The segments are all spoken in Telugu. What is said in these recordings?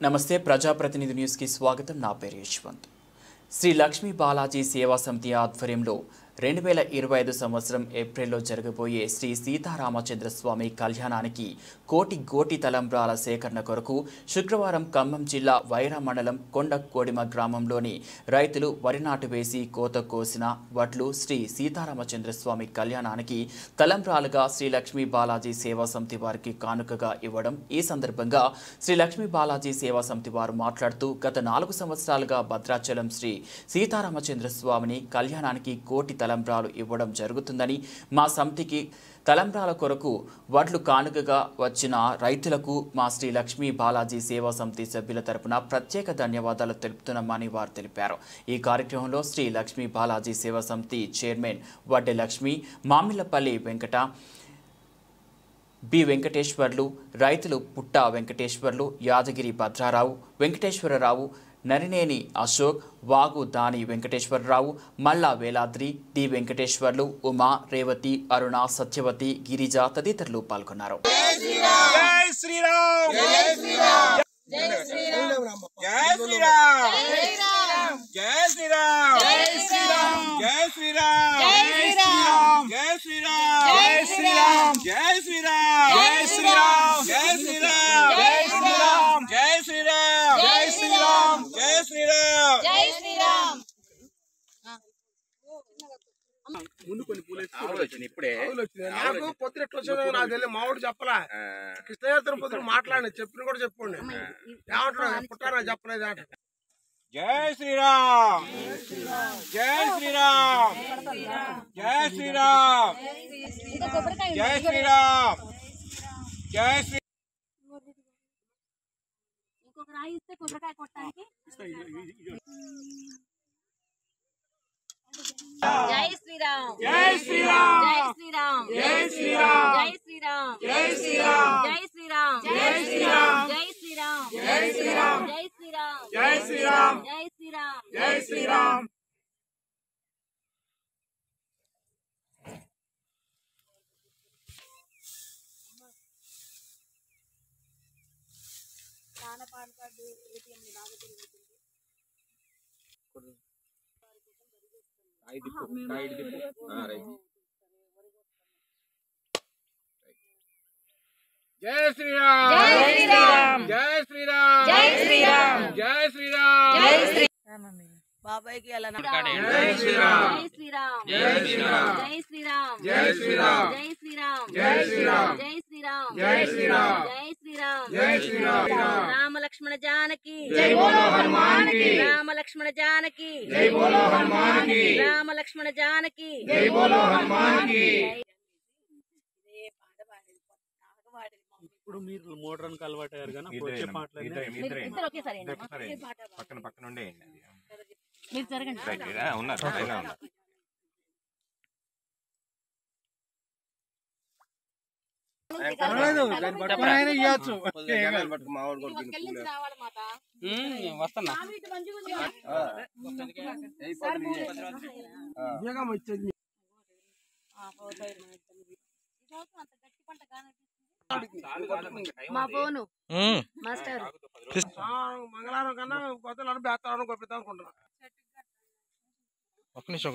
నమస్తే ప్రజాప్రతినిధి న్యూస్ కి స్వాగతం. నా పేరు యశ్వంత్. శ్రీ లక్ష్మీ బాలాజీ సేవా సమితి ఆధ్వర్యంలో 2025 సంవత్సరం ఏప్రిల్లో జరగబోయే శ్రీ సీతారామచంద్ర స్వామి కళ్యాణానికి కోటి తలంబ్రాల సేకరణ కొరకు శుక్రవారం ఖమ్మం జిల్లా వైరా మండలం కొండకోడిమ గ్రామంలోని రైతులు వరి నాటు వేసి కోత కోసిన వడ్లు శ్రీ సీతారామచంద్ర స్వామి కళ్యాణానికి తలంబ్రాలుగా శ్రీ లక్ష్మీ బాలాజీ సేవా సమితి వారికి కానుకగా ఇవ్వడం. ఈ సందర్భంగా శ్రీ లక్ష్మీ బాలాజీ సేవా సమితి వారు మాట్లాడుతూ గత 4 సంవత్సరాలుగా భద్రాచలం శ్రీ సీతారామచంద్ర స్వామిని కళ్యాణానికి కోటి తలంబ్రాలు ఇవ్వడం జరుగుతుందని, మా సమితికి తలంబ్రాల కొరకు వడ్లు కానుకగా వచ్చిన రైతులకు మా శ్రీ లక్ష్మీ బాలాజీ సేవా సమితి సభ్యుల తరపున ప్రత్యేక ధన్యవాదాలు తెలుపుతున్నామని వారు తెలిపారు. ఈ కార్యక్రమంలో శ్రీ లక్ష్మీ బాలాజీ సేవా సమితి చైర్మన్ వడ్డె లక్ష్మి, మామిళ్లపల్లి వెంకట, బి వెంకటేశ్వర్లు, రైతులు పుట్ట వెంకటేశ్వర్లు, యాదగిరి భద్రారావు, వెంకటేశ్వరరావు, నరినేని అశోక్, వాగు దాని వెంకటేశ్వరరావు, మల్లా వేలాద్రి, డి వెంకటేశ్వర్లు, ఉమా, రేవతి, అరుణ, సత్యవతి, గిరిజ తదితరులు పాల్గొన్నారు. ముందు కొన్ని పూలు ఇప్పుడే నాకు పొద్దున ఎట్లా వచ్చానో నాకు తెలియదు. మావాడు చెప్పలా, కృష్ణయాత్ర పొద్దున మాట్లాడి చెప్పిన కూడా చెప్పుకోండి. ఏమంటున్నా పుట్టారా చెప్పలేదు ఆట. జై శ్రీరామ్, జై శ్రీరామ్, జై శ్రీరామ్, జై శ్రీరామ్, జై శ్రీ. ఇంకొక రాయి ఇస్తే కొబ్బరికాయ కొట్టడానికి. జై శ్రీరామ్, జై శ్రీరామ్, జై శ్రీరామ్, జై శ్రీరామ్, జై శ్రీరామ్, జై శ్రీరామ్, జై శ్రీరామ్, జై శ్రీరామ్, జై శ్రీరామ్, జై శ్రీరామ్, జై శ్రీరామ్, జై శ్రీరామ్, జై శ్రీరామ్, జై శ్రీరామ్. జై శ్రీరామ్, జై శ్రీరామ్, జై శ్రీరామ్, జై శ్రీరామ్, జై శ్రీరామ్, జై శ్రీరామ్, బాబాయ్కి అలా జై శ్రీరామ్, జై శ్రీరామ్, జై శ్రీరామ్, జై శ్రీరామ్, జై శ్రీరామ్, జై శ్రీరామ్, జై శ్రీరామ్, జై శ్రీరామ్, జై శ్రీరామ్, జై శ్రీరామ్, జై శ్రీరామ్. రామ లక్ష్మణ జానకి జై బోలో హనుమాన్ కి, రామ లక్ష్మణ జానకి జై బోలో హనుమాన్ కి, రామ లక్ష్మణ జానకి జై బోలో హనుమాన్ కి. ఇప్పుడు మీరు మోడ్రన్ కి అలవాటు అయ్యారు కానీ వచ్చే పాటలు ఇద్దరు ఒకేసారి పక్కన పక్కన ఉండే మీరు జరగండి. ఉన్నారు వస్తున్నా మా ఫోను మాస్టర్ మంగళవారం కన్నా కొత్తలు బేస్తాను కొప్పిద్దాం అనుకుంటున్నా. ఒక్క నిమిషం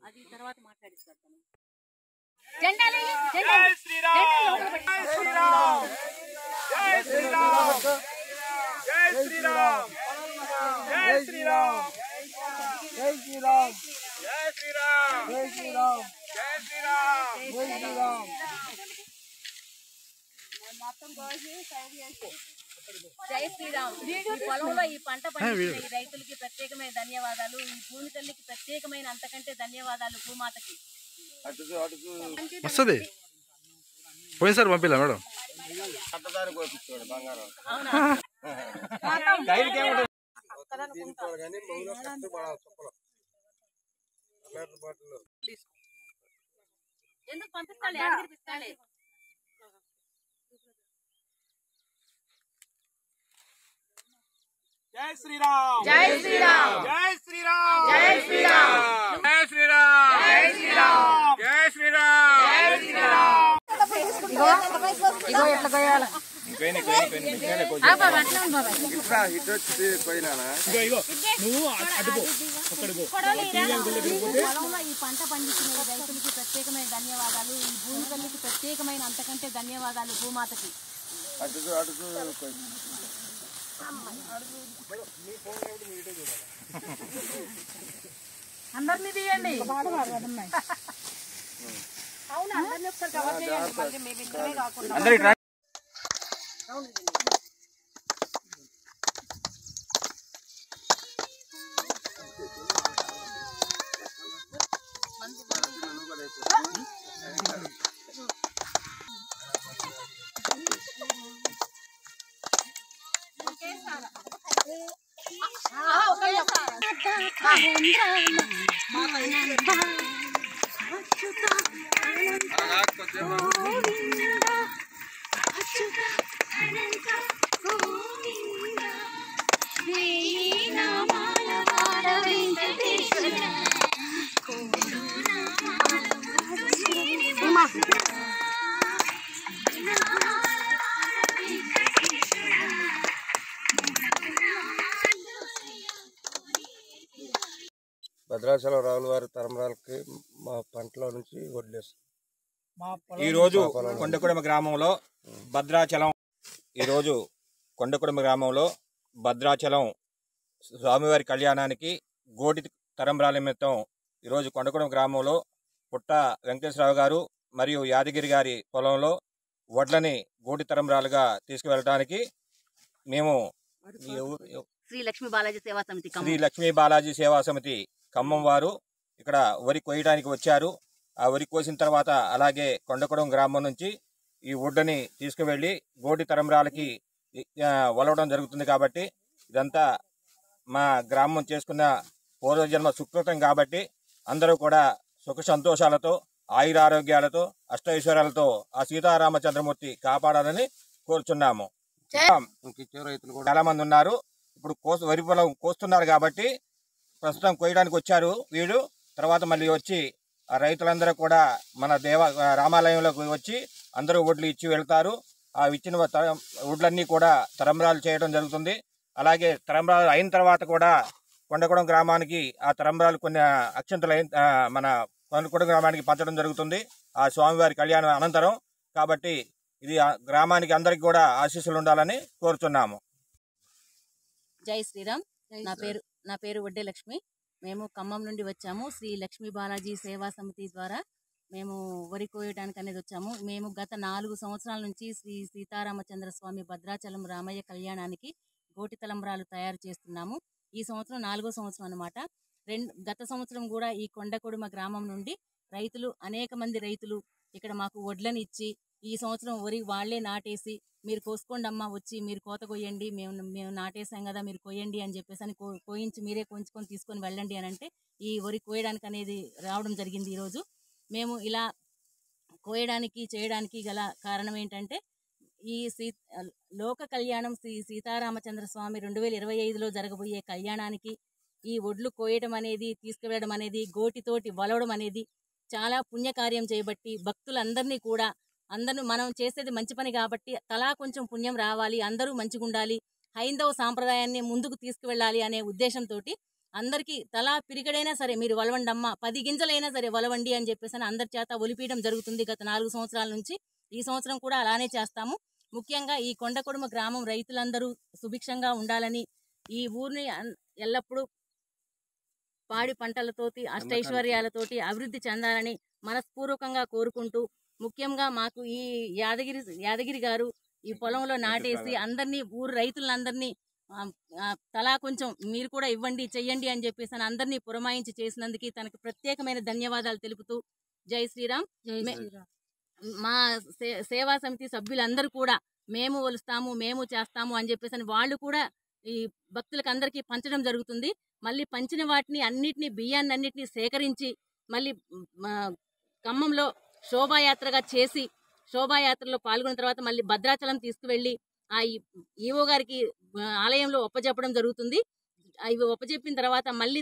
అది తర్వాత మాట్లాడిస్తాను. జై శ్రీరామ్, జై శ్రీరామ్, జై శ్రీరామ్, జై శ్రీరామ్, జై శ్రీరామ్, జై శ్రీరామ్, జై శ్రీరామ్, జై శ్రీరామ్, జై శ్రీరామ్. జై శ్రీరామ్. జై శ్రీరామ్. పొలంలో ఈ పంట పండించిన ఈ రైతులకి ప్రత్యేకమైన ధన్యవాదాలు. ఈ భూమి తల్లికి ప్రత్యేకమైన అంతకంటే ధన్యవాదాలు. భూమాతకి వస్తుంది పోయినసారి పంపిలా మేడం. ఎందుకు పంపిస్తాలే. జై శ్రీరామ్, జై శ్రీరామ్, జై శ్రీరామ్, జై శ్రీరామ్, జై శ్రీరామ్, జై శ్రీరామ్, జై శ్రీరామ్, జై శ్రీరామ్. ఇగో ఎట్లా కొయ్యాలి పొలంలో ఈ పంట పండించిన రైతులకి ప్రత్యేకమైన ధన్యవాదాలు. ఈ భూమి తల్లికి ప్రత్యేకమైన అంతకంటే ధన్యవాదాలు భూమాతకి. అందరినీ తీయండి. అవును, అందరినీ ఒకసారి కవర్ చేయండి. మళ్ళీ మేము ఇద్దరమే కాకుండా భద్రాచలం రావుల వారి తరంరాలకి మా పంటలో నుంచి వడ్లేస్తాం. ఈరోజు కొండకుడమ గ్రామంలో భద్రాచలం స్వామివారి కళ్యాణానికి గోటి తరంబ్రాల నిమిత్తం ఈరోజు కొండకుడమ గ్రామంలో పుట్ట వెంకటేశ్వరరావు గారు మరియు యాదగిరి గారి పొలంలో వడ్లని గోటి తరంబ్రాలుగా తీసుకువెళ్ళడానికి మేము శ్రీ లక్ష్మీ బాలాజీ సేవా సమితి ఖమ్మం వారు ఇక్కడ వరి కొయ్యడానికి వచ్చారు. ఆ వరి కోసిన తర్వాత అలాగే కొండకుడం గ్రామం నుంచి ఈ వడ్లని తీసుకువెళ్ళి గోటి తరంబ్రాలకి వలవడం జరుగుతుంది. కాబట్టి ఇదంతా మా గ్రామం చేసుకున్న పూర్వజన్మ సుకృతం కాబట్టి అందరూ కూడా సుఖ సంతోషాలతో ఆయురారోగ్యాలతో అష్టైశ్వర్యాలతో ఆ సీతారామచంద్రమూర్తి కాపాడాలని కోరుచున్నాము. చాలా మంది ఉన్నారు. ఇప్పుడు వరి పొలం కోస్తున్నారు కాబట్టి ప్రస్తుతం కొయ్యడానికి వచ్చారు వీళ్ళు. తర్వాత మళ్ళీ వచ్చి ఆ రైతులందరూ కూడా మన రామాలయంలోకి వచ్చి అందరూ వడ్లు ఇచ్చి వెళ్తారు. ఆ ఇచ్చిన వడ్లన్నీ కూడా తరంబ్రాలు చేయడం జరుగుతుంది. అలాగే తరంబ్రాలు అయిన తర్వాత కూడా కొండకుడం గ్రామానికి ఆ తరంబ్రాలు కొన్ని అక్షంతలు మన కొండకుడం గ్రామానికి పంచడం జరుగుతుంది ఆ స్వామివారి కళ్యాణం అనంతరం. కాబట్టి ఇది గ్రామానికి అందరికి కూడా ఆశీస్సులు ఉండాలని కోరుతున్నాము. జై శ్రీరామ్. నా పేరు వడ్డే లక్ష్మి. మేము ఖమ్మం నుండి వచ్చాము. శ్రీ లక్ష్మీ బాలాజీ సేవా సమితి ద్వారా మేము వరి కోయడానికి అనేది వచ్చాము. మేము గత 4 సంవత్సరాల నుంచి శ్రీ సీతారామచంద్ర స్వామి భద్రాచలం రామయ్య కళ్యాణానికి గోటి తలంబ్రాలు తయారు చేస్తున్నాము. ఈ సంవత్సరం 4వ సంవత్సరం అన్నమాట. గత సంవత్సరం కూడా ఈ కొండకొడుమ గ్రామం నుండి అనేక మంది రైతులు ఇక్కడ మాకు వడ్లను ఇచ్చి ఈ సంవత్సరం వరి వాళ్లే నాటేసి మీరు కోసుకోండి అమ్మా, వచ్చి మీరు కోత కొయ్యండి, మేము నాటేసాం కదా మీరు కొయ్యండి అని చెప్పేసి అని కోయించి మీరే కొంచుకొని తీసుకొని వెళ్ళండి అని అంటే ఈ వరి కోయడానికి అనేది రావడం జరిగింది. ఈరోజు మేము ఇలా కోయడానికి చేయడానికి గల కారణం ఏంటంటే ఈ లోక కళ్యాణం శ్రీ సీతారామచంద్ర స్వామి 2025లో జరగబోయే కళ్యాణానికి ఈ ఒడ్లు కోయడం అనేది తీసుకువెళ్ళడం అనేది గోటితోటి వలవడం అనేది చాలా పుణ్యకార్యం చేయబట్టి భక్తులందరినీ కూడా మనం చేసేది మంచి పని కాబట్టి తలా కొంచెం పుణ్యం రావాలి, అందరూ మంచిగా ఉండాలి, హైందవ సాంప్రదాయాన్ని ముందుకు తీసుకువెళ్ళాలి అనే ఉద్దేశంతో అందరికీ తలా పిరిగడైనా సరే మీరు వలవండమ్మా, 10 గింజలైనా సరే వలవండి అని చెప్పేసి అందరి చేత ఒలిపీయడం జరుగుతుంది గత 4 సంవత్సరాల నుంచి. ఈ సంవత్సరం కూడా అలానే చేస్తాము. ముఖ్యంగా ఈ కొండకొడుమ గ్రామం రైతులందరూ సుభిక్షంగా ఉండాలని, ఈ ఊరిని ఎల్లప్పుడూ పాడి పంటలతోటి అష్టైశ్వర్యాలతోటి అభివృద్ధి చెందాలని మనస్పూర్వకంగా కోరుకుంటూ, ముఖ్యంగా మాకు ఈ యాదగిరి గారు ఈ పొలంలో నాటేసి అందరినీ ఊరు రైతులందరినీ తలా కొంచెం మీరు కూడా ఇవ్వండి చెయ్యండి అని చెప్పేసి అందరినీ పురమాయించి చేసినందుకు తనకు ప్రత్యేకమైన ధన్యవాదాలు తెలుపుతూ జై శ్రీరామ్. మా సేవా సమితి సభ్యులందరూ కూడా మేము ఒలుస్తాము, మేము చేస్తాము అని చెప్పేసి వాళ్ళు కూడా ఈ భక్తులకు అందరికీ పంచడం జరుగుతుంది. మళ్ళీ పంచిన వాటిని అన్నిటినీ బియ్యాన్ని అన్నిటినీ సేకరించి మళ్ళీ ఖమ్మంలో శోభాయాత్రగా చేసి శోభాయాత్రలో పాల్గొన్న తర్వాత మళ్ళీ భద్రాచలం తీసుకువెళ్ళి ఆ ఈవో గారికి ఆలయంలో ఒప్పజెప్పడం జరుగుతుంది. ఇవి ఒప్పజెప్పిన తర్వాత మళ్ళీ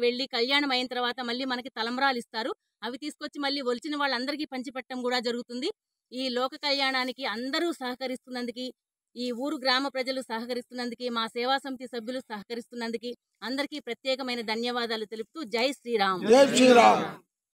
వెళ్ళి కళ్యాణం అయిన తర్వాత మళ్ళీ మనకి తలంబ్రాలు ఇస్తారు. అవి తీసుకొచ్చి మళ్ళీ ఒలిచిన వాళ్ళందరికీ పంచిపెట్టడం కూడా జరుగుతుంది. ఈ లోక కళ్యాణానికి అందరూ సహకరిస్తున్నందుకు, ఈ ఊరు గ్రామ ప్రజలు సహకరిస్తున్నందుకు, మా సేవా సమితి సభ్యులు సహకరిస్తున్నందుకు అందరికీ ప్రత్యేకమైన ధన్యవాదాలు తెలుపుతూ జై శ్రీరామ్.